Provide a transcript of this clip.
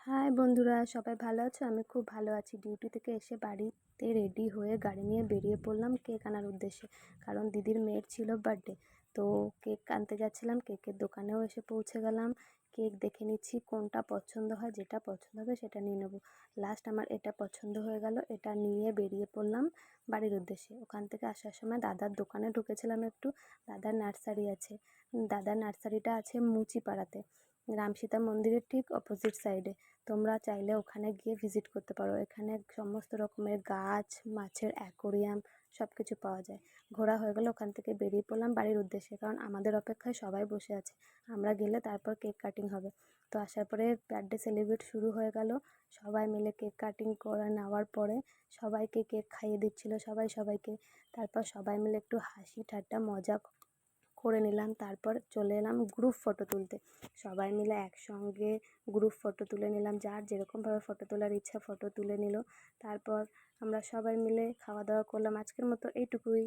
High বন্ধুরা, সবাই ভালো আছো? আমি খুব ভালো আছি। ডিউটি থেকে এসে বাড়িতে রেডি হয়ে গাড়ি নিয়ে বেরিয়ে পড়লাম কেক আনার উদ্দেশ্যে। কারণ দিদির মেয়ের ছিল বার্থডে, তো কেক আনতে যাচ্ছিলাম। কেকের দোকানেও এসে পৌঁছে গেলাম। কেক দেখে নিচ্ছি কোনটা পছন্দ হয়, যেটা পছন্দ হবে সেটা নিয়ে নেবো। লাস্ট আমার এটা পছন্দ হয়ে গেল, এটা নিয়ে বেরিয়ে পড়লাম বাড়ির উদ্দেশ্যে। ওখান থেকে আসার সময় দাদার দোকানে ঢুকেছিলাম একটু। দাদার নার্সারি আছে, দাদার নার্সারিটা আছে মুচিপাড়াতে, রামসীতা মন্দিরের ঠিক অপোজিট সাইডে। তোমরা চাইলে ওখানে গিয়ে ভিজিট করতে পারো। এখানে সমস্ত রকমের গাছ, মাছের অ্যাকোরিয়াম সব কিছু পাওয়া যায়। ঘোরা হয়ে গেলে ওখান থেকে বেরিয়ে পড়লাম বাড়ির উদ্দেশ্যে, কারণ আমাদের অপেক্ষায় সবাই বসে আছে। আমরা গেলে তারপর কেক কাটিং হবে। তো আসার পরে বার্থডে সেলিব্রেট শুরু হয়ে গেল। সবাই মিলে কেক কাটিং করে নেওয়ার পরে সবাইকে কেক খাইয়ে দিচ্ছিল সবাইকে। তারপর সবাই মিলে একটু হাসি ঠাট্টা মজা করে নিলাম। তারপর চলে এলাম গ্রুপ ফটো তুলতে। সবাই মিলে একসঙ্গে গ্রুপ ফটো তুলে নিলাম, যার যেরকমভাবে ফটো তোলার ইচ্ছা ফটো তুলে নিল। তারপর আমরা সবাই মিলে খাওয়া দাওয়া করলাম। আজকের মতো এইটুকুই।